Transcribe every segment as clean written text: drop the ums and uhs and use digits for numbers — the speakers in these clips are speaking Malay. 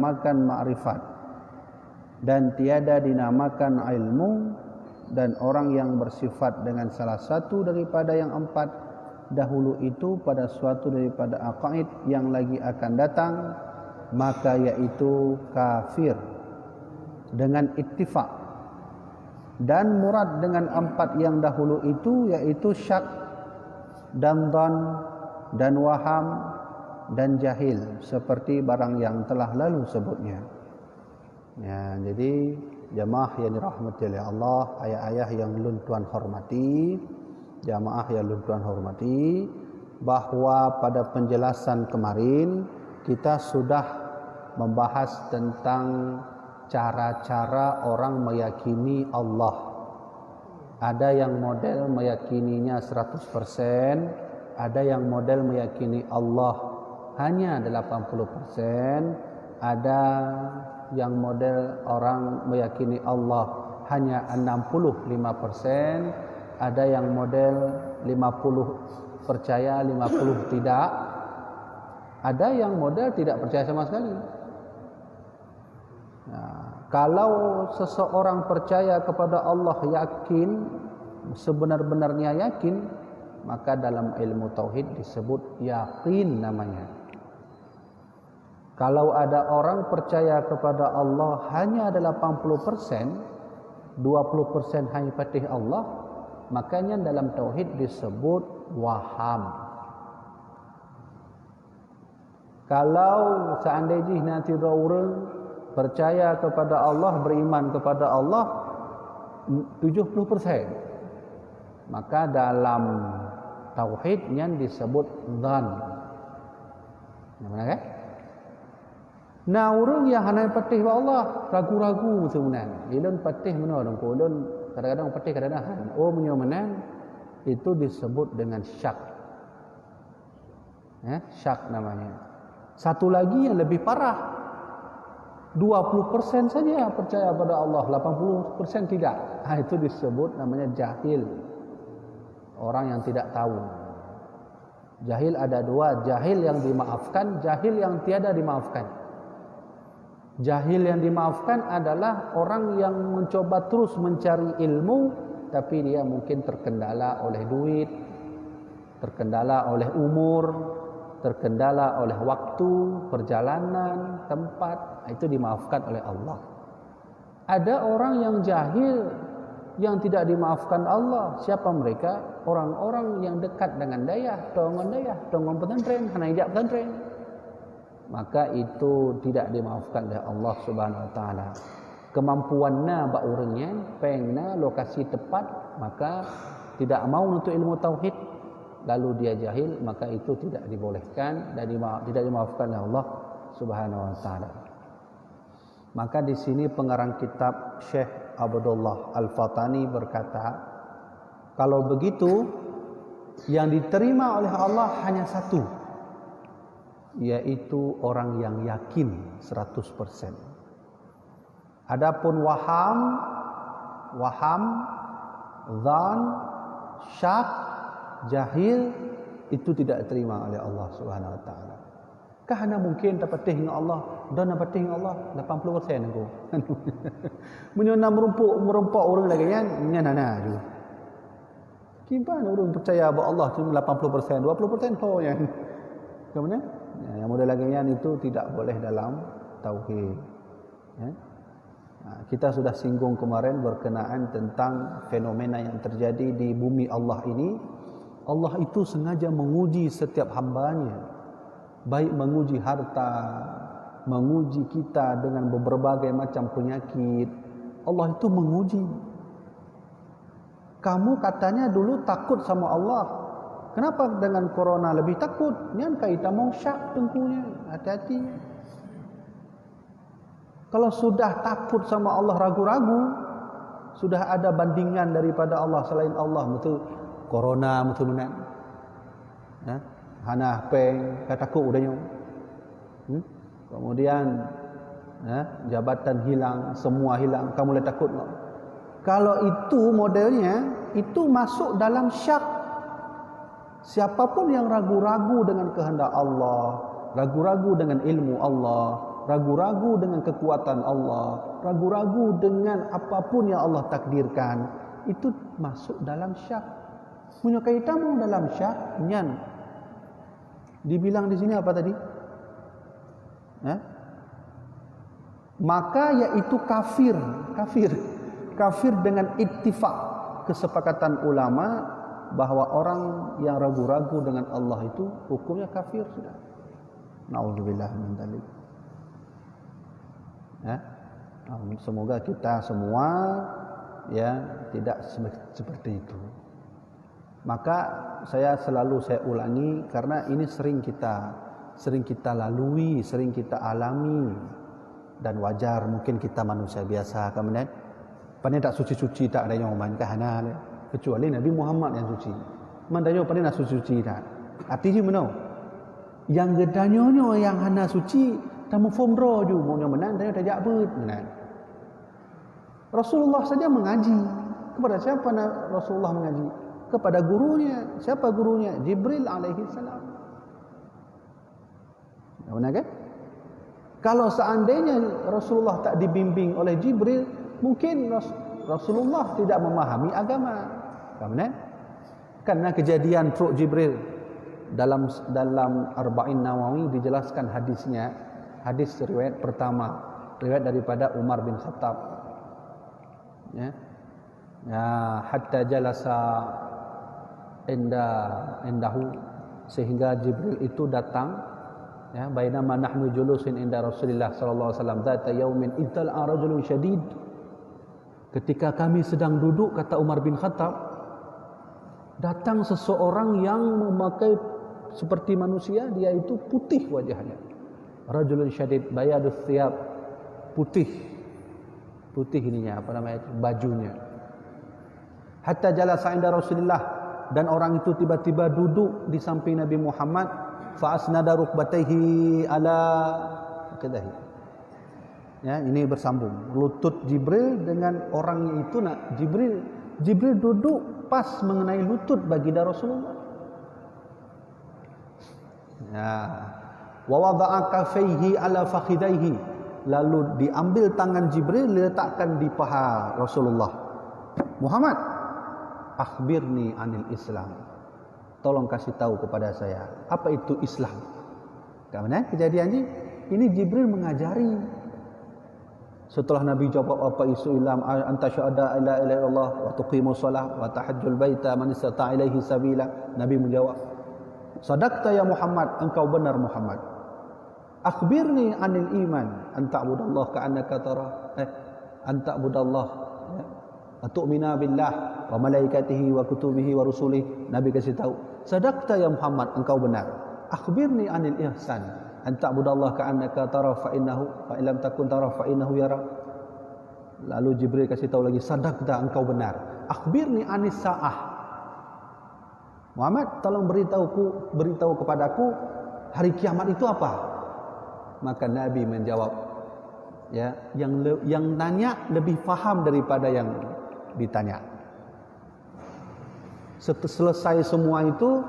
dinamakan ma'rifat dan tiada dinamakan ilmu, dan orang yang bersifat dengan salah satu daripada yang empat dahulu itu pada suatu daripada aqaid yang lagi akan datang, maka yaitu kafir dengan ittifaq. Dan murad dengan empat yang dahulu itu yaitu syak dan dhan dan waham dan jahil, seperti barang yang telah lalu sebutnya. Ya, jadi jamaah yang dirahmati oleh Allah, ayah-ayah yang ulun tuan hormati, jamaah yang ulun tuan hormati, bahwa pada penjelasan kemarin kita sudah membahas tentang cara-cara orang meyakini Allah. Ada yang model meyakininya 100%, ada yang model meyakini Allah hanya 80%, ada yang model orang meyakini Allah hanya 65%, ada yang model 50 percaya, 50 tidak, ada yang model tidak percaya sama sekali. Nah, kalau seseorang percaya kepada Allah, yakin, sebenar-benarnya yakin, maka dalam ilmu tauhid disebut yakin namanya. Kalau ada orang percaya kepada Allah hanya 80%, 20% hanya patih Allah, makanya dalam tauhid disebut waham. Kalau seandainya nanti orang percaya kepada Allah, beriman kepada Allah 70%, maka dalam tauhidnya disebut dhan. Namanya kan? Nah, orang yang hanya patih wa Allah, ragu-ragu sebenarnya. Ilun patih mana orang ko, ilun kadang-kadang patih kadang-kadang. Oh menyomanan itu disebut dengan syak. Syak namanya. Satu lagi yang lebih parah. 20% saja percaya pada Allah, 80% tidak. Itu disebut namanya jahil. Orang yang tidak tahu. Jahil ada dua, jahil yang dimaafkan, jahil yang tiada dimaafkan. Jahil yang dimaafkan adalah orang yang mencoba terus mencari ilmu, tapi dia mungkin terkendala oleh duit, terkendala oleh umur, terkendala oleh waktu, perjalanan, tempat. Itu dimaafkan oleh Allah. Ada orang yang jahil yang tidak dimaafkan Allah. Siapa mereka? Orang-orang yang dekat dengan dayah, tongon pesantren, hana ijab pesantren. Maka itu tidak dimaafkan oleh Allah Subhanahu wa taala. Kemampuannya bak urangnya, pengna lokasi tepat, maka tidak mau untuk ilmu tauhid, lalu dia jahil, maka itu tidak dibolehkan dan tidak dimaafkan oleh Allah Subhanahu wa taala. Maka di sini pengarang kitab Syekh Abdullah Al-Fatani berkata, kalau begitu yang diterima oleh Allah hanya satu, yaitu orang yang yakin 100%. Adapun waham, dhan, syak, jahil itu tidak diterima oleh Allah Subhanahu wa taala. Kahana mungkin dapatih dengan Allah dan dapatih dengan Allah 80% aku. Menyona merumpuk orang lagi nya nana juga. Gimana orang percaya bahwa Allah cuma 80%, 20% ho yang. Kemudian yang model lagi nya itu tidak boleh dalam tauhid. Ya. Nah, kita sudah singgung kemarin berkenaan tentang fenomena yang terjadi di bumi Allah ini. Allah itu sengaja menguji setiap hambanya. Baik menguji harta, menguji kita dengan berbagai macam penyakit. Allah itu menguji. Kamu katanya dulu takut sama Allah. Kenapa dengan corona lebih takut? Nyan kita mau syak tengkunya. Hati-hati. Kalau sudah takut sama Allah, ragu-ragu, sudah ada bandingan daripada Allah selain Allah, betul corona betul benar. Ya? Hana peng kataku udahnya. Kemudian jabatan hilang, semua hilang, kamu boleh takut tak? Kalau itu modelnya, itu masuk dalam syak. Siapapun yang ragu-ragu dengan kehendak Allah, ragu-ragu dengan ilmu Allah, ragu-ragu dengan kekuatan Allah, ragu-ragu dengan apapun yang Allah takdirkan, itu masuk dalam syak. Punya kaitanmu dalam syak, nyan. Dibilang di sini apa tadi? Maka yaitu kafir dengan ittifaq, kesepakatan ulama bahwa orang yang ragu-ragu dengan Allah itu hukumnya kafir sudah. Nauzubillah min dzalik. Semoga kita semua ya tidak seperti itu. Maka saya ulangi karena ini sering kita lalui, sering kita alami, dan wajar mungkin kita manusia biasa. Kemudian pandai tak suci-suci tak ada yang memanggah kecuali Nabi Muhammad yang suci. Mandanya pandai nak suci-suci tak. Artinya mana? Yang gedanyonyo yang hana suci tamu fomro ju maunya menang dia tak bet menang. Rasulullah saja mengaji. Kepada siapa Rasulullah mengaji? Kepada gurunya. Siapa gurunya? Jibril alaihi salam. Benar kan? Kalau seandainya Rasulullah tak dibimbing oleh Jibril, mungkin Rasulullah tidak memahami agama. Benar? Karena kejadian Pro Jibril dalam Arba'in Nawawi dijelaskan hadisnya. Hadis riwayat pertama, riwayat daripada Umar bin Khattab. Ya, hatta jalasa indahu, sehingga Jibril itu datang. Ya, bainama nahnu julusin inda Rasulillah sallallahu alaihi wasallam dzata yaumin idzal rajulun syadid. Ketika kami sedang duduk, kata Umar bin Khattab, datang seseorang yang memakai seperti manusia, dia itu putih wajahnya. Rajulun syadid bayadus thiyab, putih ininya, apa namanya, bajunya. Hatta jalasa inda Rasulillah, dan orang itu tiba-tiba duduk di samping Nabi Muhammad. Fa asnada rukbatayhi ala kadahi. Ya, ini bersambung. Lutut Jibril dengan orang itu Jibril duduk pas mengenai lutut baginda Rasulullah. Ya. Wa wada'a kaffaihi ala fakhidaihi, lalu diambil tangan Jibril diletakkan di paha Rasulullah. Muhammad, akhbirni anil Islam. Tolong kasih tahu kepada saya apa itu Islam. Karena kejadiannya ini Jibril mengajari. Setelah Nabi jawab apa isu Islam, anta syahada la ilaha illallah wa tuqimus shalah wa tahajjul baita man istata'a ilaihi sabila. Nabi menjawab, sadaqta ya Muhammad, engkau benar Muhammad. Akhbirni anil iman, anta ta'budallah ka'annaka tara, anta ta'budallah wa tu'mina billah wa malaikatihi wa kutubihi wa rusulihi. Nabi kasih tahu, sadaqta ya Muhammad, engkau benar. Akhbirni anil ihsan, anta ta'budallah ka'annaka tara fa innahu fa illam takun tara fa innahu yara. Lalu Jibril kasih tahu lagi, sadaqta, engkau benar. Akhbirni anis sa'ah. Muhammad, tolong beritahu kepadaku hari kiamat itu apa? Maka Nabi menjawab, ya, yang nanya lebih faham daripada yang ditanya. Selesai semua itu,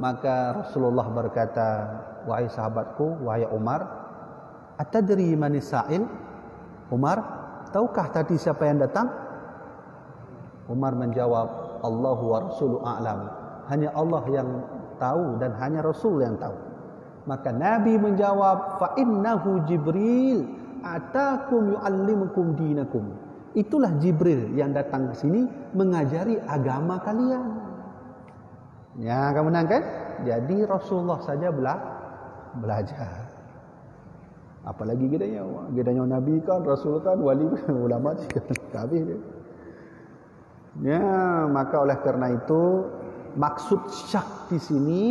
maka Rasulullah berkata, wahai sahabatku, wahai Umar, atadri manis sa'il? Umar, tahukah tadi siapa yang datang? Umar menjawab, Allahu wa rasulu a'lam. Hanya Allah yang tahu dan hanya Rasul yang tahu. Maka Nabi menjawab, fa innahu Jibril atakum yu'allimukum dinakum. Itulah Jibril yang datang ke sini mengajari agama kalian. Ya, kamu menang kan? Jadi Rasulullah saja belajar. Apalagi gedanya Nabi kan, Rasul kan, wali ulama juga habis dia. Ya, maka oleh karena itu maksud syak di sini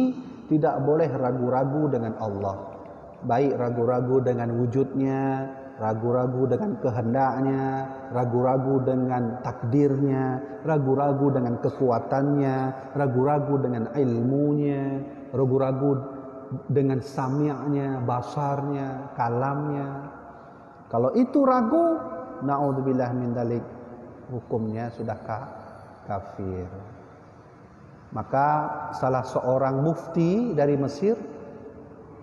tidak boleh ragu-ragu dengan Allah. Baik ragu-ragu dengan wujudnya, ragu-ragu dengan kehendaknya, ragu-ragu dengan takdirnya, ragu-ragu dengan kekuatannya, ragu-ragu dengan ilmunya, ragu-ragu dengan sami'nya, basarnya, kalamnya. Kalau itu ragu, na'udzubillah min dzalik, hukumnya sudah kafir. Maka salah seorang mufti dari Mesir,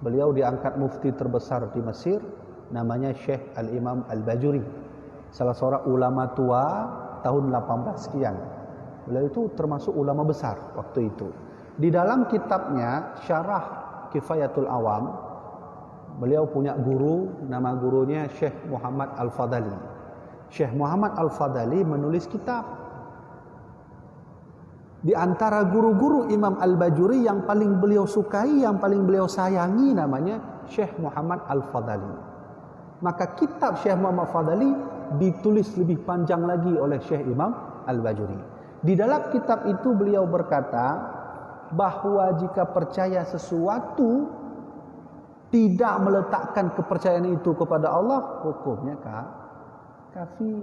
beliau diangkat mufti terbesar di Mesir, namanya Syekh Al-Imam Al-Bajuri, salah seorang ulama tua tahun 18 sekian. Beliau itu termasuk ulama besar waktu itu. Di dalam kitabnya Syarah Kifayatul Awam, beliau punya guru, nama gurunya Syekh Muhammad Al-Fadali. Syekh Muhammad Al-Fadali menulis kitab. Di antara guru-guru Imam Al-Bajuri yang paling beliau sukai, yang paling beliau sayangi namanya Syekh Muhammad Al-Fadali. Maka kitab Syekh Muhammad Al-Fadali ditulis lebih panjang lagi oleh Syekh Imam Al-Bajuri. Di dalam kitab itu beliau berkata bahwa jika percaya sesuatu tidak meletakkan kepercayaan itu kepada Allah, hukumnya kafir.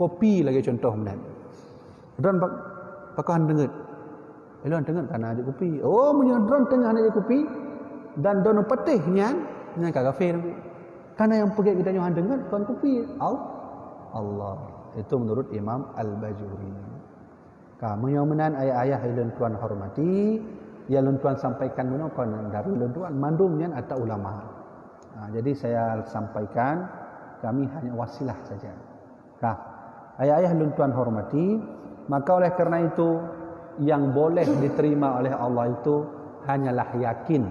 Kopi lagi contoh benar. Dan pakai dengar. Elon dengar karena ada kopi. Oh, menyodron tengah ada kopi dan dono petihnya dengan kafir. Karena yang pergi kita nyohan dengar kan kopi. Allah. Itu menurut Imam Al-Bajuri. Kamu yang menan ayah-ayah ilun tuan hormati, ya ilun tuan sampaikan menopon dari ilun tuan mandumnya atau ulama. Jadi saya sampaikan kami hanya wasilah saja. Ayah-ayah ilun tuan hormati, maka oleh kerana itu yang boleh diterima oleh Allah itu hanyalah yakin,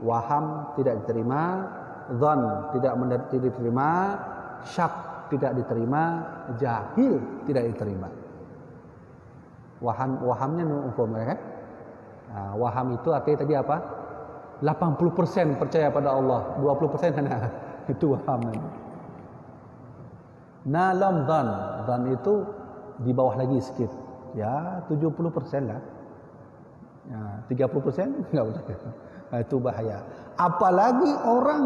waham tidak diterima, dzan tidak diterima, syak tidak diterima, jahil tidak diterima. Wahamnya umpamanya kan? Waham itu artinya tadi apa? 80% percaya pada Allah, 20% hanya itu waham. Nalam dzan itu di bawah lagi sedikit. Ya, 70% lah. Ya, 30% enggak boleh. Itu bahaya. Apalagi orang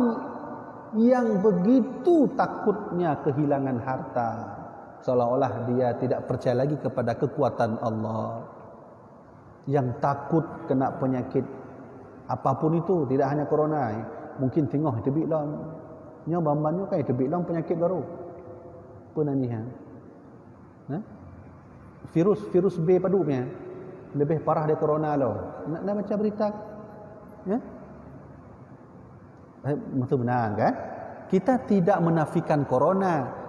yang begitu takutnya kehilangan harta, seolah-olah dia tidak percaya lagi kepada kekuatan Allah, yang takut kena penyakit apapun itu, tidak hanya corona, mungkin tengok tebik lam nya bambannya kan tebik lam penyakit baru penanihan, virus B padunya lebih parah dari corona lo. Nak baca berita ya, betul benar kan? Kita tidak menafikan corona.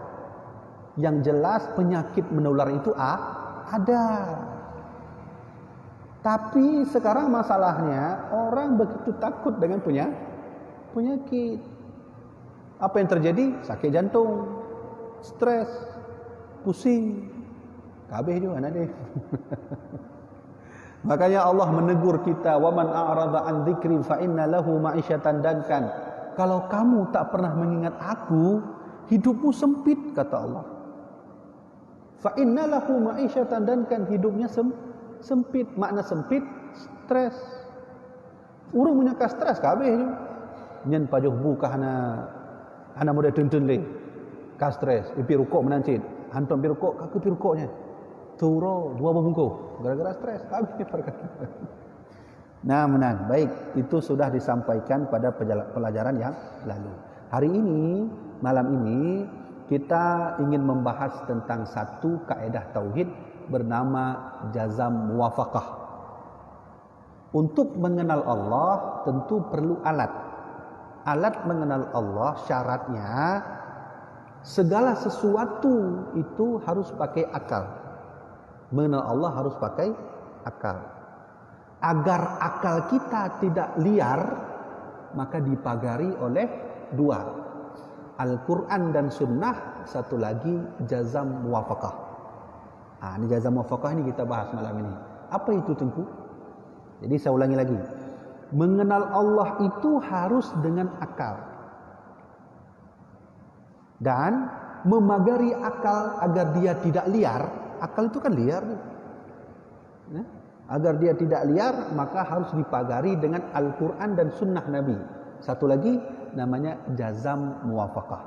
Yang jelas penyakit menular itu ada. Tapi sekarang masalahnya orang begitu takut dengan penyakit. Apa yang terjadi? Sakit jantung, stres, pusing. Kabeh juga anak deh. Makanya Allah menegur kita, "Wa man a'rada an dzikri fa inna lahu ma'isyatan dankan." Kalau kamu tak pernah mengingat aku, hidupmu sempit, kata Allah. Fa inna lahu ma'isyatan dankan, hidupnya sempit. Makna sempit, stres. Urang menyangka stres kabeh je. Nyen pajuh buka hana muda tuntun le. Ka stres, pi rukuk menancit. Hantam pi rukuk, ka pi rukuknya. Turo dua bungku gara-gara stres kabeh perkara. Nah, menang. Baik, itu sudah disampaikan pada pelajaran yang lalu. Hari ini, malam ini kita ingin membahas tentang satu kaedah tauhid bernama jazam muwafaqah. Untuk mengenal Allah tentu perlu alat. Alat mengenal Allah syaratnya segala sesuatu itu harus pakai akal. Mengenal Allah harus pakai akal. Agar akal kita tidak liar, maka dipagari oleh dua, Al-Quran dan Sunnah, satu lagi jazam muwafaqah. Ini jazam muwafaqah ini kita bahas malam ini. Apa itu Tengku? Jadi saya ulangi lagi. Mengenal Allah itu harus dengan akal. Dan memagari akal agar dia tidak liar. Akal itu kan liar. Agar dia tidak liar, maka harus dipagari dengan Al-Quran dan Sunnah Nabi. Satu lagi namanya jazam muwafaqah.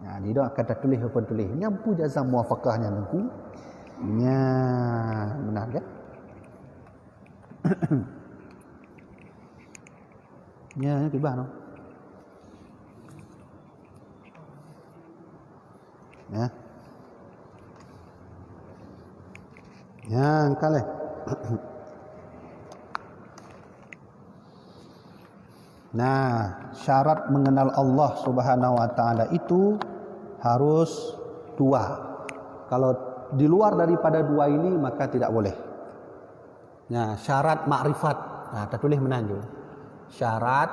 Nah, dia kata tulis apa tulis. Nyampu jazam muwafaqahnya Tengku. Ya, benar kan? Ya, tiba no. Ya. Ya, kale. Nah, syarat mengenal Allah Subhanahu wa taala itu harus 2. Kalau di luar daripada 2 ini maka tidak boleh. Nah, syarat makrifat. Nah, kita tulis menanju. Syarat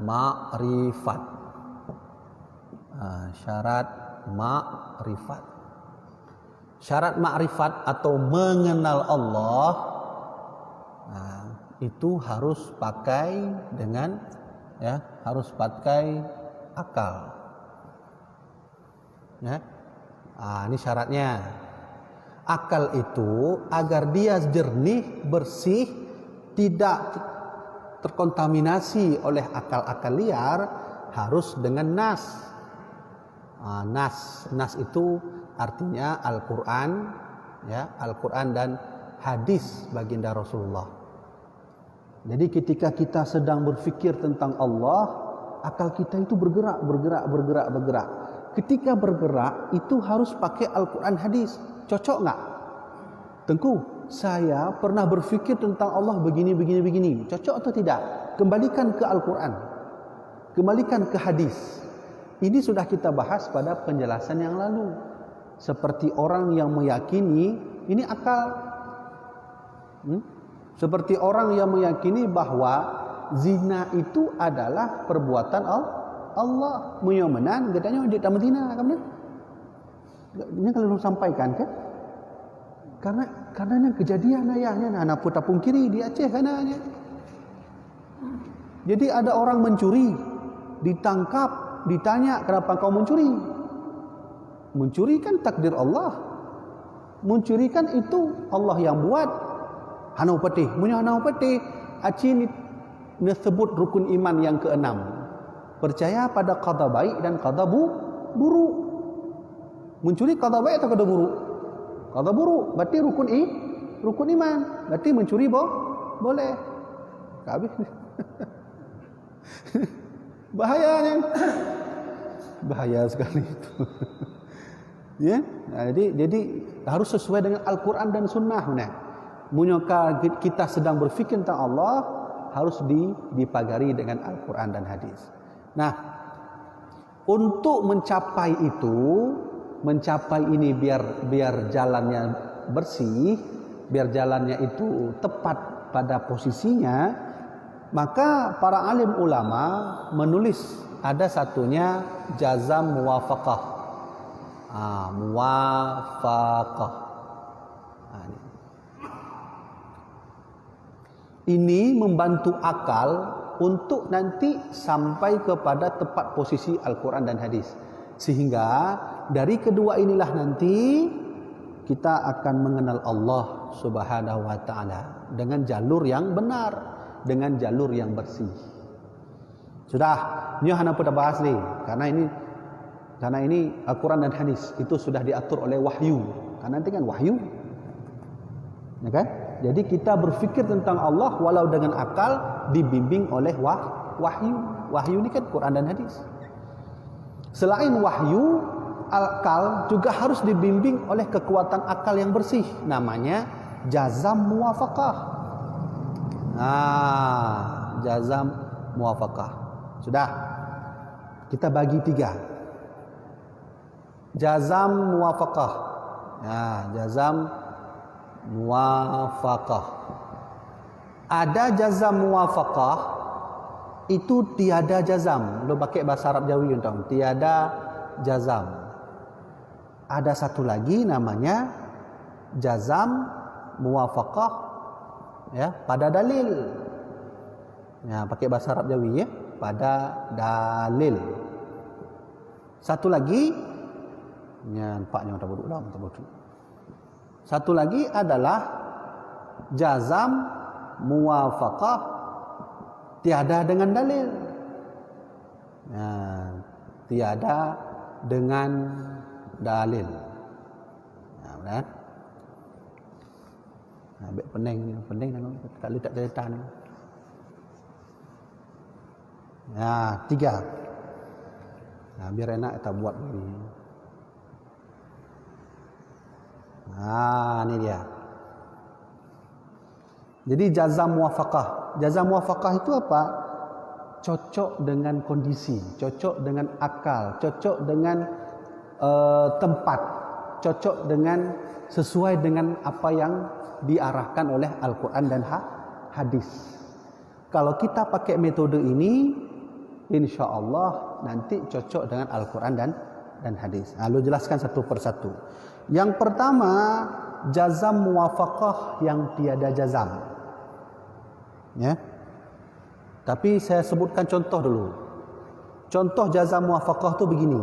makrifat. Syarat makrifat. Syarat makrifat atau mengenal Allah itu harus pakai dengan harus pakai akal. Ya. Ini syaratnya. Akal itu agar dia jernih, bersih, tidak terkontaminasi oleh akal-akal liar, harus dengan nas. Nas itu artinya Al-Quran, Al-Quran dan hadis baginda Rasulullah. Jadi ketika kita sedang berfikir tentang Allah, akal kita itu bergerak. Ketika bergerak itu harus pakai Al-Quran hadis. Cocok nggak? Tengku, saya pernah berfikir tentang Allah begini. Cocok atau tidak? Kembalikan ke Al-Quran. Kembalikan ke hadis. Ini sudah kita bahas pada penjelasan yang lalu. Seperti orang yang meyakini, ini akal. Seperti orang yang meyakini bahwa zina itu adalah perbuatan Allah. Muyomenan, katanya di Madinah, kan? Ini kalau sampaikan kan? Karena kejadian ayahnya, anak putra pungkiri di Aceh kananya. Jadi ada orang mencuri, ditangkap, ditanya kenapa kau mencuri? Mencuri kan takdir Allah. Mencuri kan itu Allah yang buat. Hanau petih, aci ni disebut rukun iman yang ke-6. Percaya pada qada baik dan qada buruk. Mencuri qada baik atau qada buruk? Qada buruk, berarti rukun iman. Berarti mencuri boleh. Habis. Bahayanya. Bahaya sekali itu. Ya, jadi harus sesuai dengan Al-Quran dan Sunnah. Munyaka kita sedang berfikir tentang Allah, harus dipagari dengan Al-Quran dan hadis. Nah, untuk mencapai ini biar jalannya bersih, biar jalannya itu tepat pada posisinya, maka para alim ulama menulis ada satunya jazam muwafaqah. Muwafaqah. Ini membantu akal untuk nanti sampai kepada tepat posisi Al-Quran dan hadis. Sehingga dari kedua inilah nanti kita akan mengenal Allah Subhanahu wa taala dengan jalur yang benar, dengan jalur yang bersih. Sudah, ini hanya pada bahas nih, karena ini Al-Quran dan hadis itu sudah diatur oleh wahyu. Karena nanti kan wahyu. Ya kan? Jadi kita berfikir tentang Allah walau dengan akal dibimbing oleh wahyu. Wahyu ini kan Quran dan hadis. Selain wahyu, akal juga harus dibimbing oleh kekuatan akal yang bersih. Namanya jazam muwafaqah. Jazam muwafaqah. Sudah. Kita bagi 3. Jazam muwafaqah. Jazam muwafaqah. Ada jazam muwafaqah, itu tiada jazam. Lo pakai bahasa Arab Jawi untuk tiada jazam. Ada satu lagi namanya jazam muwafaqah pada dalil. Pakai bahasa Arab Jawi pada dalil. Satu lagi nampaknya tak bodoh lah, Satu lagi adalah jazam muwafaqah tiada dengan dalil. Tiada dengan dalil. Benar? Ambil pening kalau tak cerita ni. 3. Biar enak kita buat begini. Ini dia. Jadi jazam muwafaqah. Jazam muwafaqah itu apa? Cocok dengan kondisi, cocok dengan akal, cocok dengan tempat, cocok dengan sesuai dengan apa yang diarahkan oleh Al-Quran dan hadis. Kalau kita pakai metode ini, insya Allah nanti cocok dengan Al-Quran dan hadis. Lalu jelaskan satu persatu. Yang pertama, jazam muwafaqah yang tiada jazam. Ya. Tapi saya sebutkan contoh dulu. Contoh jazam muwafaqah itu begini.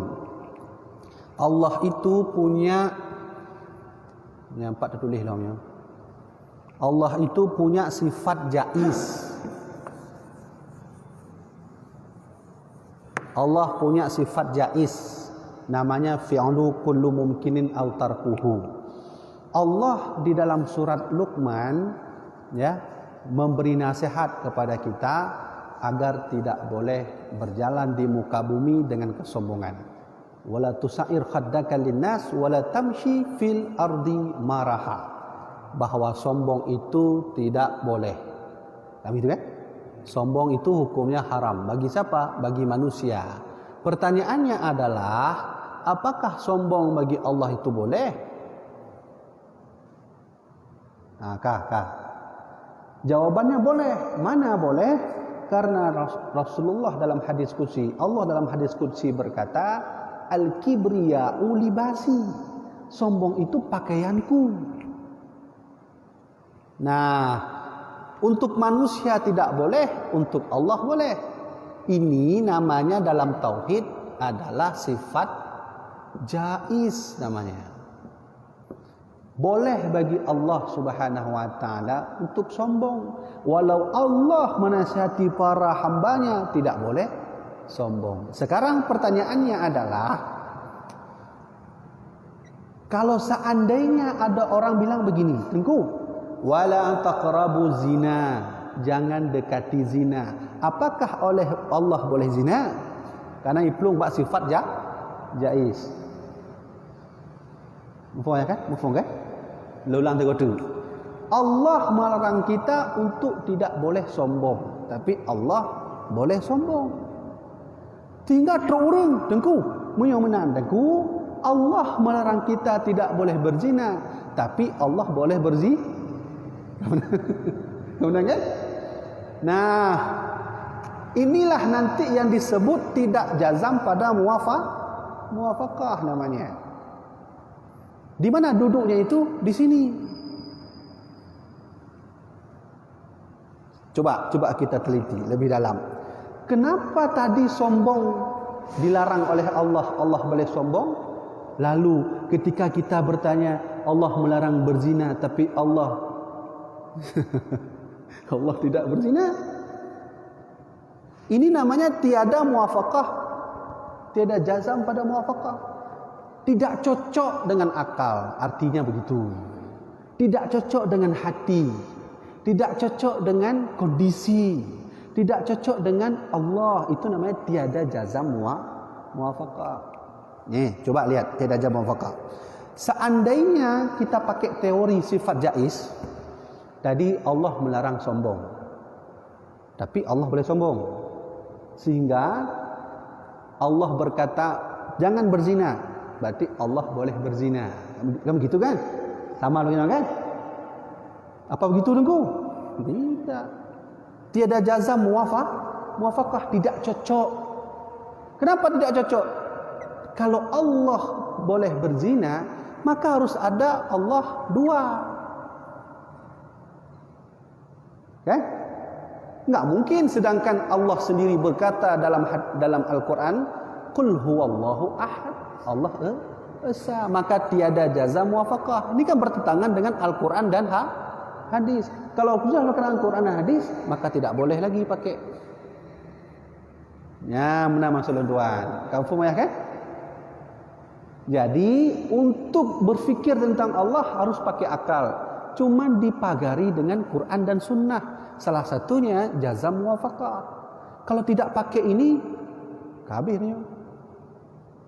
Allah itu punya, yang 4 tertulis lah ya. Allah itu punya sifat jaiz. Allah punya sifat jaiz. Namanya fi'lu kullu mumkinin aw tarkuhu. Allah di dalam surat Luqman ya memberi nasihat kepada kita agar tidak boleh berjalan di muka bumi dengan kesombongan. Wala tusair khaddaka linnas wala tamshi fil ardi maraha. Bahwa sombong itu tidak boleh. Kami itu kan? Sombong itu hukumnya haram. Bagi siapa? Bagi manusia. Pertanyaannya adalah, apakah sombong bagi Allah itu boleh? Jawabannya boleh. Mana boleh? Karena Rasulullah dalam hadis qudsi, Allah dalam hadis qudsi berkata, al-kibriya'u libasi. Sombong itu pakaianku. Nah, untuk manusia tidak boleh, untuk Allah boleh. Ini namanya dalam tauhid adalah sifat jaiz namanya. Boleh bagi Allah Subhanahu wa taala untuk sombong. Walau Allah menasihati para hambanya, tidak boleh sombong. Sekarang pertanyaannya adalah, kalau seandainya ada orang bilang begini, Tengku, wala taqrabu zina, jangan dekati zina. Apakah oleh Allah boleh zina? Karena iplung bak sifat jaiz. Mufaham ya kan? Mufaham kan? Ulang tergotu. Allah melarang kita untuk tidak boleh sombong, tapi Allah boleh sombong. Tinggal terurung, Tengku, menang Tengku. Allah melarang kita tidak boleh berzina, tapi Allah boleh berzina. Benar kan? Nah, inilah nanti yang disebut tidak jazam pada muwafaqah namanya. Di mana duduknya itu? Di sini. Coba kita teliti lebih dalam. Kenapa tadi sombong dilarang oleh Allah? Allah boleh sombong. Lalu ketika kita bertanya, Allah melarang berzina, tapi Allah Allah tidak berzina. Ini namanya tiada muwafaqah, tiada jazam pada muwafaqah. Tidak cocok dengan akal, artinya begitu. Tidak cocok dengan hati, tidak cocok dengan kondisi, tidak cocok dengan Allah. Itu namanya tiada jazam muwafaqah. Nih, coba lihat tiada jazam muwafaqah. Seandainya kita pakai teori sifat jaiz, tadi Allah melarang sombong, tapi Allah boleh sombong. Sehingga Allah berkata jangan berzina, berarti Allah boleh berzina. Kan begitu kan? Sama dengan kan? Apa begitu Tengku? Tidak. Tiada jazam muwafaqah, tidak cocok. Kenapa tidak cocok? Kalau Allah boleh berzina, maka harus ada Allah dua. Kan? Enggak mungkin sedangkan Allah sendiri berkata dalam Al-Qur'an, qul huwallahu ahad. Allah esa, maka tiada jazam muwafaqah. Ini kan bertentangan dengan Al-Quran dan hadis. Kalau sudah berkenaan Al-Quran dan hadis, maka tidak boleh lagi pakai. Ya, mana maksud tuan? Kamu faham ya kan? Jadi untuk berfikir tentang Allah harus pakai akal. Cuman dipagari dengan Quran dan Sunnah. Salah satunya jazam muwafaqah. Kalau tidak pakai ini, kabirnya.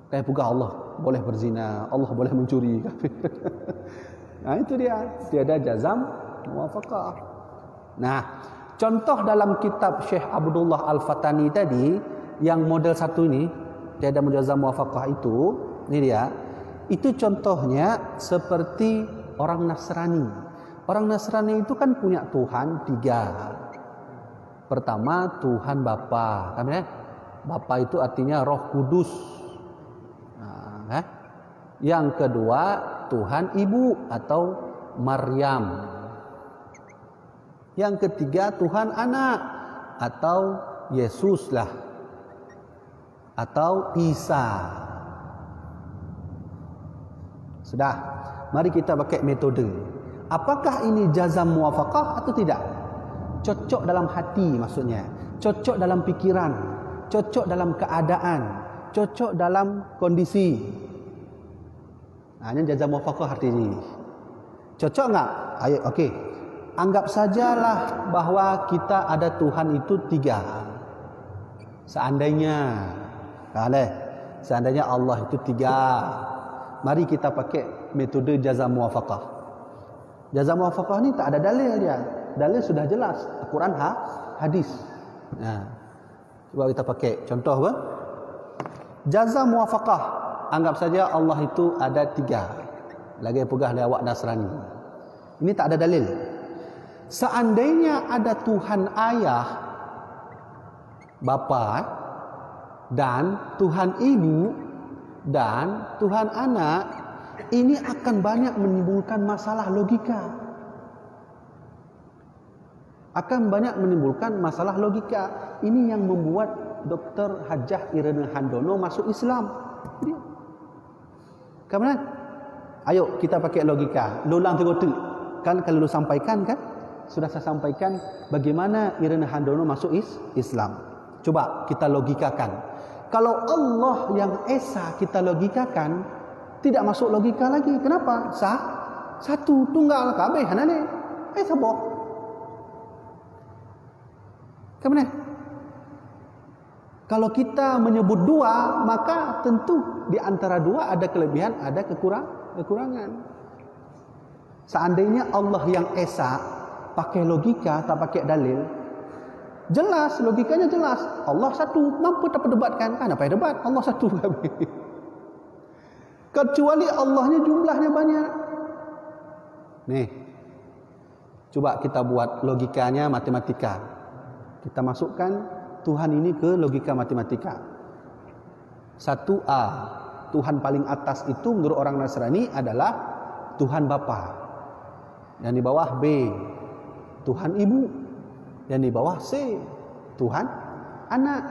Kayak bukan Allah boleh berzina, Allah boleh mencuri. Nah itu dia, tiada jazam muwafaqah. Nah, contoh dalam kitab Syekh Abdullah Al-Fatani tadi, yang model satu ini, tiada mujazah muwafaqah itu, ini dia. Itu contohnya seperti orang Nasrani. Orang Nasrani itu kan punya Tuhan 3. Pertama, Tuhan Bapa. Kan ya? Bapa itu artinya Roh Kudus. Nah, yang kedua, Tuhan Ibu atau Maryam. Yang ketiga, Tuhan Anak atau Yesus lah, atau Isa. Sudah, mari kita pakai metode. Apakah ini jazam muwafaqah atau tidak? Cocok dalam hati maksudnya, cocok dalam pikiran, cocok dalam keadaan, cocok dalam kondisi. Nah, ini jazam muwafaqah arti ini. Cocok enggak? Ayo, okey. Anggap sajalah bahwa kita ada Tuhan itu 3. Seandainya Allah itu 3. Mari kita pakai metode jazam muwafaqah. Jazam muwafaqah ni tak ada dalil dia. Dalil sudah jelas, Al-Quran, hadis. Nah, coba kita pakai contoh apa? Jazam muwafaqah. Anggap saja Allah itu ada 3. Lagi pegah lewat Nasrani. Ini tak ada dalil. Seandainya ada Tuhan Ayah, Bapa, dan Tuhan Ibu, dan Tuhan Anak, ini akan banyak menimbulkan masalah logika. Ini yang membuat Dr. Hajjah Irene Handono masuk Islam. Kemudian, ayo kita pakai logika. Lulang tergotu. Kan kalau lu sampaikan kan, sudah saya sampaikan bagaimana Irene Handono masuk Islam. Coba kita logikakan. Kalau Allah yang Esa kita logikakan, tidak masuk logika lagi. Kenapa? Satu, tunggal kabeh hanane. Sabok. Kemudian, kalau kita menyebut 2, maka tentu di antara 2 ada kelebihan, ada kekurangan. Seandainya Allah yang Esa pakai logika, tak pakai dalil, jelas, logikanya jelas. Allah satu, mampu tak perdebatkan? Apa yang debat? Allah satu. Kecuali Allahnya jumlahnya banyak. Nih, coba kita buat logikanya matematika. Kita masukkan Tuhan ini ke logika matematika. 1A, Tuhan paling atas itu menurut orang Nasrani adalah Tuhan Bapa. Yang di bawah B, Tuhan Ibu. Yang di bawah C, Tuhan Anak.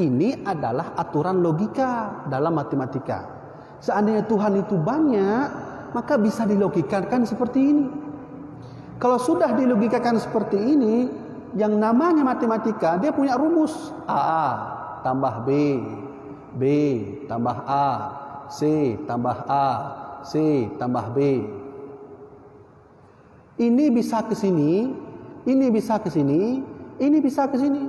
Ini adalah aturan logika dalam matematika. Seandainya Tuhan itu banyak, maka bisa dilogikakan seperti ini. Kalau sudah dilogikakan seperti ini, yang namanya matematika, dia punya rumus. A tambah B, B tambah A, C tambah A, C tambah B. Ini bisa ke sini, ini bisa ke sini, ini bisa ke sini.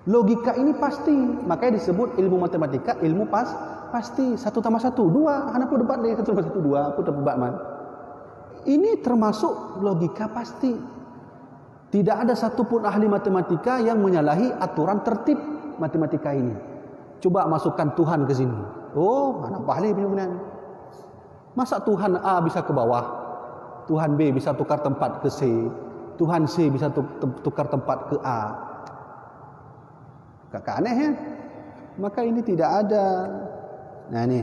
Logika ini pasti. Makanya disebut ilmu matematika ilmu pasti. 1 tambah 1 2. Hana pun debat deh 1 tambah 1 2. Aku debat man. Ini termasuk logika pasti. Tidak ada satupun ahli matematika yang menyalahi aturan tertib matematika ini. Coba masukkan Tuhan ke sini. Oh, anak ahli punya. Masa Tuhan A bisa ke bawah? Tuhan B bisa tukar tempat ke C, Tuhan C bisa tukar tempat ke A. Kakak aneh ya? Maka ini tidak ada. Nah ini,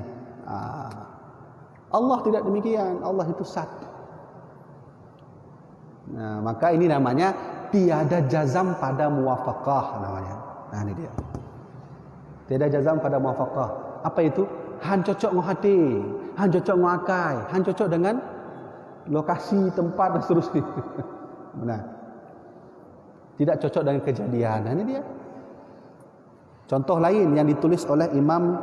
Allah tidak demikian. Allah itu satu. Nah, maka ini namanya tiada jazam pada muwafaqah namanya. Nah ini dia. Tiada jazam pada muwafaqah. Apa itu? Han cocok dengan hati, han cocok dengan akai, han cocok dengan lokasi, tempat dan seterusnya. Benar. Tidak cocok dengan kejadian. Nah, ini dia. Contoh lain yang ditulis oleh Imam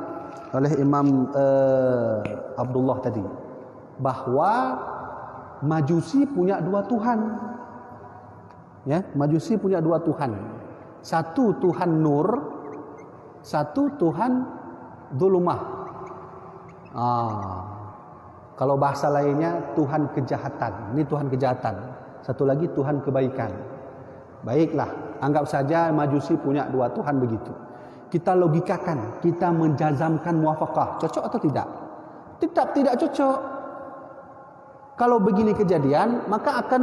Abdullah tadi, bahwa Majusi punya 2 Tuhan. Ya, Majusi punya 2 Tuhan. Satu Tuhan Nur, satu Tuhan Zulumah. Kalau bahasa lainnya Tuhan kejahatan. Ini Tuhan kejahatan. Satu lagi Tuhan kebaikan. Baiklah, anggap saja Majusi punya dua Tuhan begitu. Kita logikakan, kita menjazamkan muwafaqah. Cocok atau tidak? Tetap tidak cocok. Kalau begini kejadian, maka akan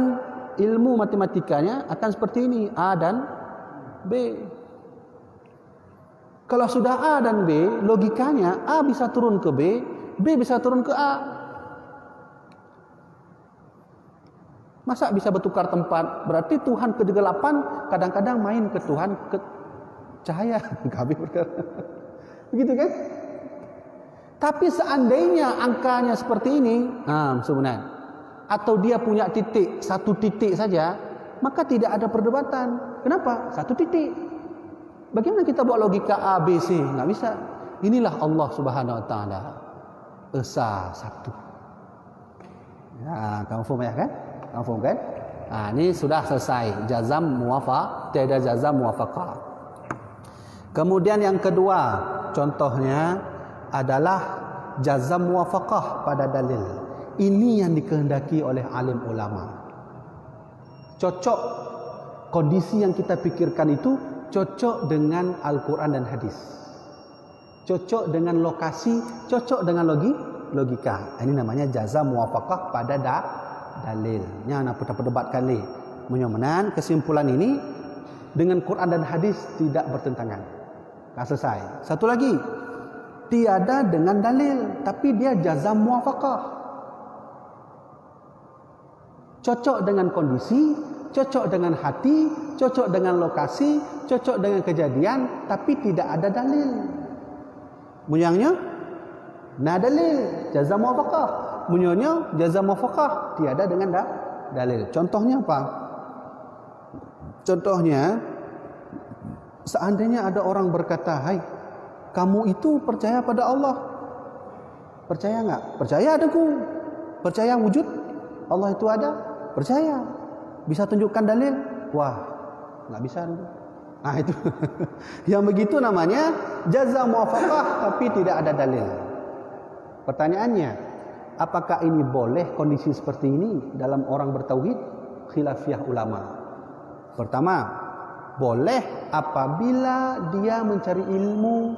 ilmu matematikanya akan seperti ini, A dan B. Kalau sudah A dan B, logikanya A bisa turun ke B, B bisa turun ke A. Masa bisa bertukar tempat? Berarti Tuhan ke-8 kadang-kadang main ke Tuhan ke cahaya. Begitu kan? Tapi seandainya angkanya seperti ini, sebenarnya, atau dia punya titik, satu titik saja, maka tidak ada perdebatan. Kenapa? Satu titik. Bagaimana kita buat logika A, B, C? Nggak bisa. Inilah Allah Subhanahu Wa Taala. Esa satu. Ya, kamu faham ya kan? Kamu faham kan? Ini sudah selesai. Jazam muwafaq, tiada jazam muwafaqah. Kemudian yang kedua, contohnya adalah jazam muwafaqah pada dalil. Ini yang dikehendaki oleh alim ulama. Cocok, kondisi yang kita pikirkan itu cocok dengan Al-Quran dan hadis. Cocok dengan lokasi, cocok dengan logika. Ini namanya jazam muwafaqah pada dalil. Yang nak perdebatkan ni. Menyomenan kesimpulan ini dengan Quran dan hadis tidak bertentangan. Selesai. Satu lagi, tiada dengan dalil, tapi dia jazam muwafaqah. Cocok dengan kondisi, cocok dengan hati, cocok dengan lokasi, cocok dengan kejadian, tapi tidak ada dalil. Munyangnya, nah dalil, jazam muwafaqah. Munyangnya, jazam muwafaqah, tiada dengan dalil. Contohnya apa? Contohnya, seandainya ada orang berkata, hai, kamu itu percaya pada Allah? Percaya enggak? Percaya adaku. Percaya wujud Allah itu ada? Percaya. Bisa tunjukkan dalil? Wah, enggak bisa. Itu. Yang begitu namanya jazam muwafaqah tapi tidak ada dalil. Pertanyaannya, apakah ini boleh kondisi seperti ini dalam orang bertauhid? Khilafiyah ulama. Pertama, boleh apabila dia mencari ilmu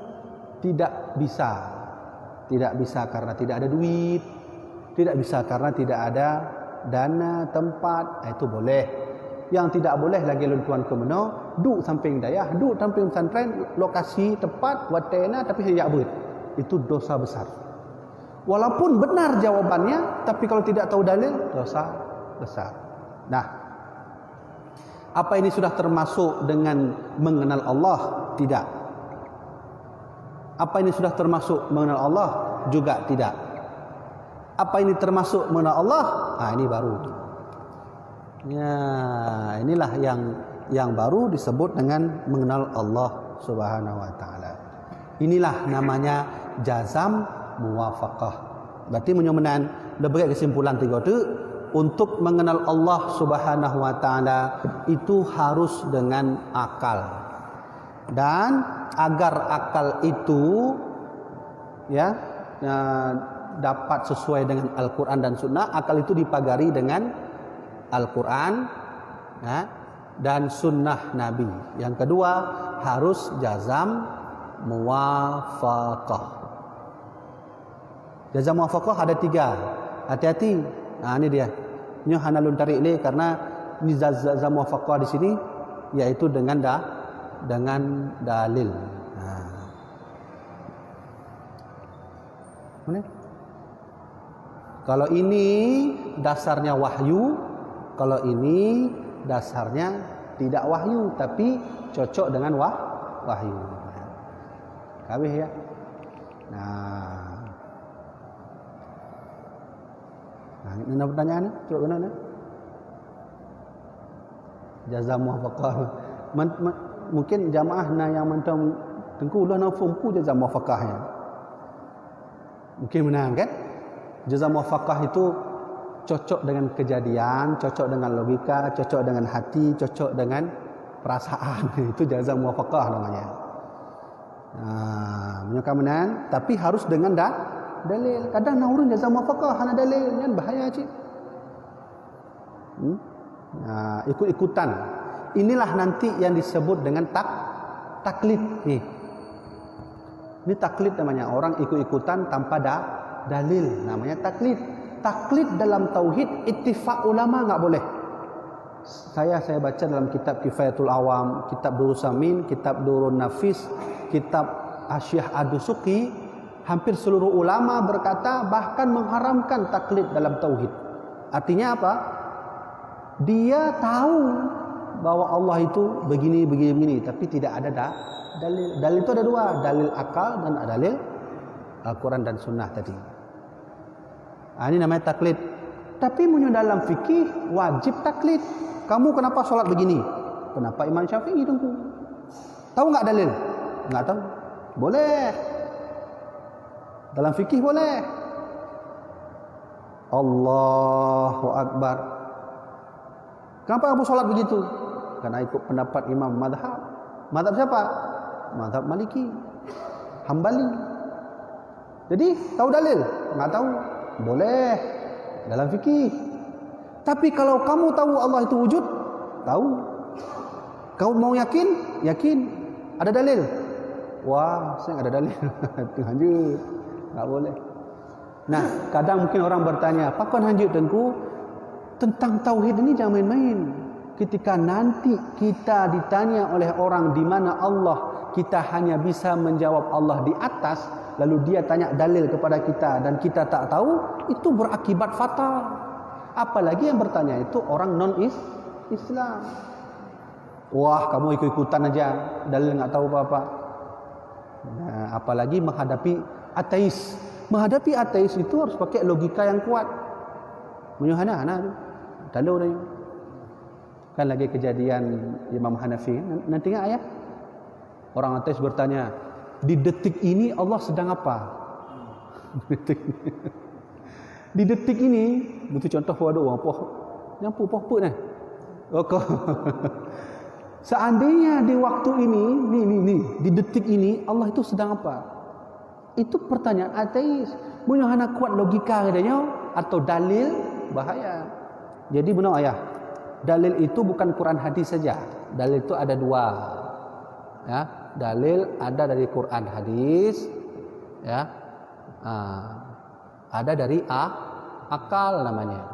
tidak bisa. Tidak bisa karena tidak ada duit, tidak bisa karena tidak ada dana, tempat, itu boleh. Yang tidak boleh lagi lentuan ke mana, duk samping dayah, duk samping pesantren, lokasi tepat, watena tapi tidak ber. Itu dosa besar. Walaupun benar jawabannya, tapi kalau tidak tahu dalil, dosa besar. Nah, apa ini sudah termasuk dengan mengenal Allah? Tidak. Apa ini sudah termasuk mengenal Allah? Juga tidak. Apa ini termasuk mengenal Allah? Ini baru. Ya, inilah yang baru disebut dengan mengenal Allah Subhanahu Wa Taala. Inilah namanya jazam muwafaqah. Berarti menyomenan lebih kesimpulan tiga itu, untuk mengenal Allah Subhanahu Wa Taala itu harus dengan akal. Dan agar akal itu dapat sesuai dengan Al-Quran dan Sunnah, akal itu dipagari dengan Al-Quran dan Sunnah Nabi. Yang kedua, harus jazam muwafaqah. Jazam muwafaqah ada 3. Hati-hati. Ini dia. Ini hanalun tarik ni karena ini jazam muwafaqah di sini yaitu dengan dalil. Mana? Kalau ini dasarnya wahyu, kalau ini dasarnya tidak wahyu tapi cocok dengan wahyu. Kabeh ya. Ini pertanyaan ni, coba benar ni. Jazam muwafaqah. Mungkin jamaah yang mentang tengku ulah nak fumpu jazam muwafaqahnya. Mungkin benar kan? Jazam muwafaqah itu cocok dengan kejadian, cocok dengan logika, cocok dengan hati, cocok dengan perasaan. Itu jazam muwafaqah namanya. Menyukamenan, tapi harus dengan dalil. Kadang naurun jazam muwafaqah hana dalil, kan bahaya cik. ikut-ikutan. Inilah nanti yang disebut dengan taklid. Ini taklid namanya, orang ikut-ikutan tanpa dalil, namanya taklid. Taklid dalam tauhid ittifaq ulama enggak boleh. Saya baca dalam kitab Kifayatul Awam, kitab Durrus Samin, kitab Durrun Nafis, kitab Asy-Syaikh Ad-Dusuki, hampir seluruh ulama berkata bahkan mengharamkan taklid dalam tauhid. Artinya apa? Dia tahu bahwa Allah itu begini, tapi tidak ada dalil. Dalil itu ada dua, dalil akal dan dalil Al-Quran dan Sunnah tadi. Ini namanya taklid. Tapi dalam fikih wajib taklid. Kamu kenapa sholat begini? Kenapa Imam Syafi'i tunggu? Tahu nggak dalil? Nggak tahu. Boleh. Dalam fikih boleh. Allahu Akbar. Kenapa kamu sholat begitu? Karena ikut pendapat imam madhab. Madhab siapa? Madhab Maliki, Hambali. Jadi tahu dalil? Nggak tahu. Boleh dalam fikih. Tapi kalau kamu tahu Allah itu wujud, tahu. Kau mau yakin? Yakin. Ada dalil? Wah, saya nggak ada dalil. Itu lanjut. Nggak boleh. Nah, kadang mungkin orang bertanya, "Apa kan lanjut Tengku? Tentang tauhid ini jangan main-main." Ketika nanti kita ditanya oleh orang di mana Allah, kita hanya bisa menjawab Allah di atas, lalu dia tanya dalil kepada kita dan kita tak tahu, itu berakibat fatal. Apalagi yang bertanya itu orang non-Islam. Wah, kamu ikut-ikutan aja, dalil nggak tahu apa-apa. Nah, apalagi menghadapi ateis. Menghadapi ateis itu harus pakai logika yang kuat. Menyuhana, dalil dah. Kan lagi kejadian Imam Hanafi. Nanti ingat ayat? Orang ateis bertanya, di detik ini Allah sedang apa? Di detik ini, itu contoh waduh orang poh. Nyampu poh nah. Oke. Seandainya di waktu ini, nih, di detik ini Allah itu sedang apa? Itu pertanyaan ateis. Menyuhana kuat logika katanya atau dalil, bahaya. Jadi benar ayah. Dalil itu bukan Quran hadis saja. Dalil itu ada dua. Ya, dalil ada dari Quran hadis, ya. Ada dari akal namanya.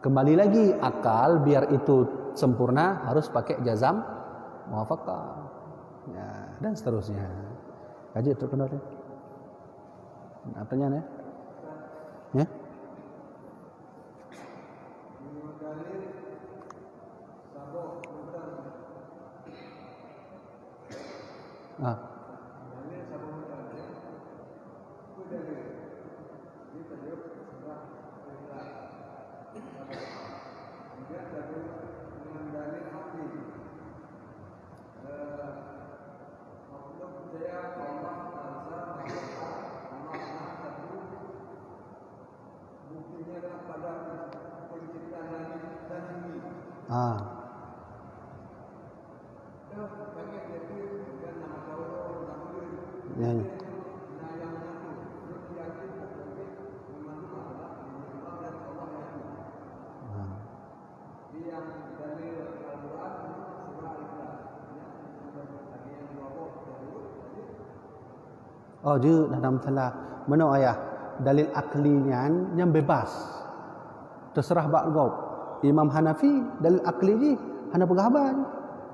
Kembali lagi akal biar itu sempurna harus pakai jazam muwafaqah. Ya, dan seterusnya. Kaji terkenal ya. Pertanyaan ya? Ya? Ya. Oh, dia dalam salah. Mana ayah? Dalil aklinya yang bebas. Terserah bak kau. Imam Hanafi dalil akli je, hana penghaban.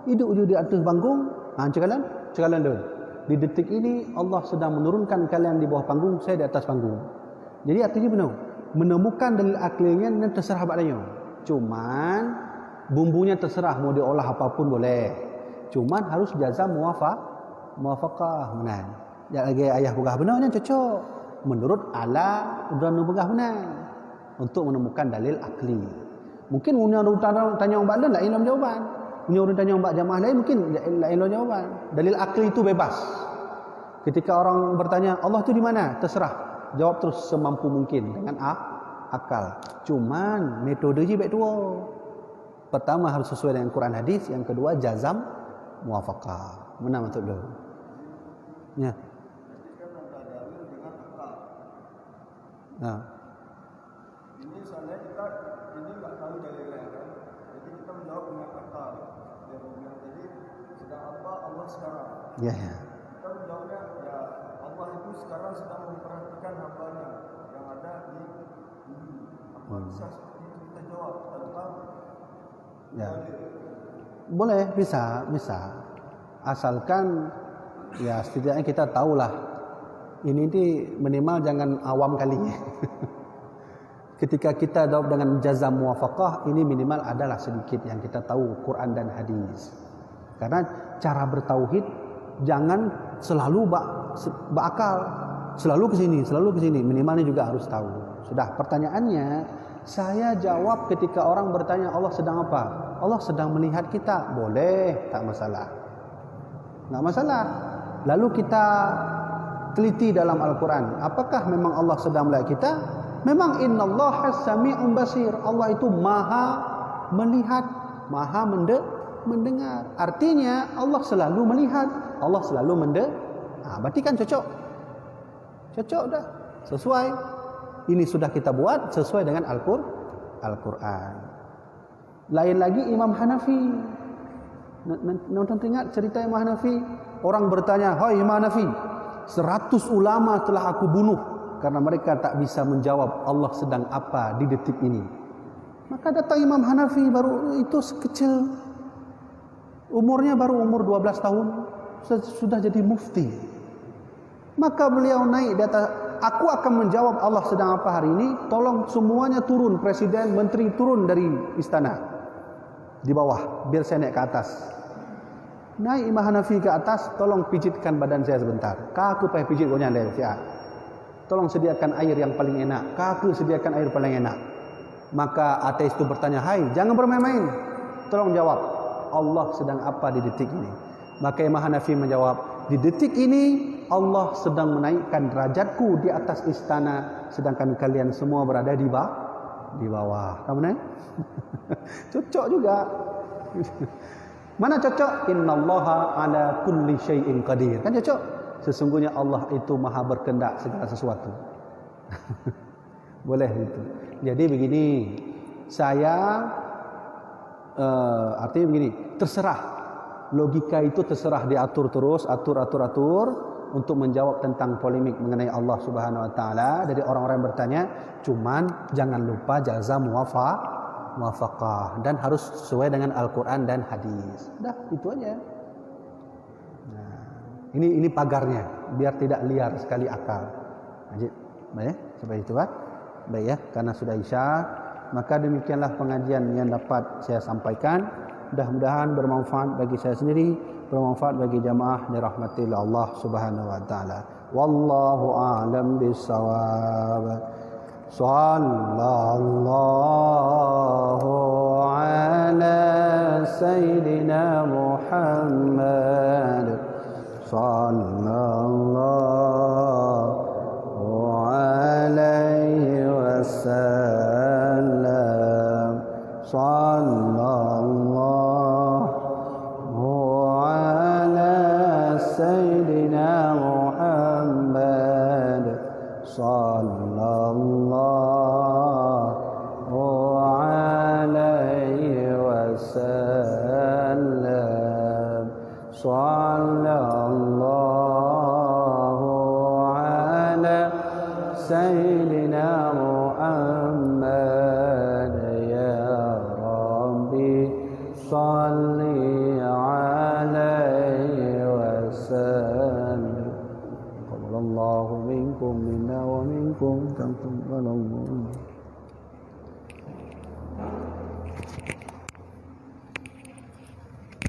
Hidup je di atas panggung. Cekalan dia. Di detik ini Allah sedang menurunkan kalian di bawah panggung, saya di atas panggung. Jadi artinya benar. Menemukan dalil aklinya dan terserah bak dia. Cuman bumbunya terserah mau diolah apapun boleh. Cuman harus jazam muwafaqah benar. Ya lagi ayah pegah benarnya cocok menurut ala dan pegah benar untuk menemukan dalil akli. Mungkin orang tanya orang lain lain dalam jawaban. Orang tanya orang jamaah lain mungkin lain dalam jawaban. Dalil akli itu bebas. Ketika orang bertanya Allah itu di mana? Terserah. Jawab terus semampu mungkin dengan akal. Cuman metodenya baik dua. Pertama harus sesuai dengan Quran hadis, yang kedua jazam muwafaqah. Mana maksud dulu? Ya. Nah. Ini soalnya kita ini nggak tahu dalilnya kan. Ya, ya. Kita menjawabnya, ya Allah itu sekarang sedang memperhatikan hambanya yang ada di bumi. Apa bisa seperti itu kita jawab tanpa Ya. Boleh, bisa. Asalkan ya setidaknya kita tahulah. Ini minimal jangan awam kali. Ketika kita jawab dengan jazam muwafaqah, ini minimal adalah sedikit yang kita tahu Quran dan hadis. Karena cara bertauhid jangan selalu berakal, selalu ke sini, minimalnya juga harus tahu. Sudah, pertanyaannya saya jawab ketika orang bertanya Allah sedang apa? Allah sedang melihat kita. Boleh, tak masalah. Enggak masalah. Lalu kita teliti dalam Al-Quran, apakah memang Allah sedang melihat kita? Memang innallaha sami'un basir. Allah itu maha melihat, maha mendengar. Artinya Allah selalu melihat, Allah selalu mendengar. Berarti kan cocok dah, sesuai. Ini sudah kita buat sesuai dengan Al-Quran. Lain lagi Imam Hanafi. Nonton ingat cerita Imam Hanafi? Orang bertanya, "Hai Imam Hanafi, 100 ulama telah aku bunuh karena mereka tak bisa menjawab Allah sedang apa di detik ini." Maka datang Imam Hanafi, baru itu sekecil umurnya, baru umur 12 tahun sudah jadi mufti. Maka beliau naik di atas, "Aku akan menjawab Allah sedang apa hari ini. Tolong semuanya turun, presiden, menteri turun dari istana di bawah, biar saya naik ke atas." Naik Imam Hanafi ke atas, "Tolong pijitkan badan saya sebentar." "Kaku payah pijit gonya le sia." "Tolong sediakan air yang paling enak." "Kaku sediakan air paling enak." Maka ateis itu bertanya, "Hai, jangan bermain-main. Tolong jawab, Allah sedang apa di detik ini?" Maka Imam Hanafi menjawab, "Di detik ini Allah sedang menaikkan derajatku di atas istana, sedangkan kalian semua berada di bawah." Kamu naik? Cocok juga. Mana cocok? Innallaha ala kulli syai'in qadir. Kan cocok. Sesungguhnya Allah itu maha berkehendak segala sesuatu. Boleh itu. Jadi begini, saya artinya begini, terserah. Logika itu terserah diatur terus, atur untuk menjawab tentang polemik mengenai Allah Subhanahu wa taala dari orang-orang yang bertanya. Cuman jangan lupa jazam muwafaqah dan harus sesuai dengan Al-Quran dan hadis. Dah, itu aja. Nah, ini pagarnya biar tidak liar sekali akal. Baik, seperti itu kan? Baik ya, karena sudah Isya, maka demikianlah pengajian yang dapat saya sampaikan. Mudah-mudahan bermanfaat bagi saya sendiri, bermanfaat bagi jamaah dirahmati Allah Subhanahu wa taala. Wallahu a'lam bissawab. Sallallahu ala sayyidina Muhammad. Sallallahu alaihi wasallam. Sallallahu ala sayyidina Muhammad. Sallallahu alaihi wasallam. Sallallahu ala sayyidina Muhammad. Ya Rabbi salli alaihi wasallam. Allahu minkum minna wa minkum taqabbalallahu.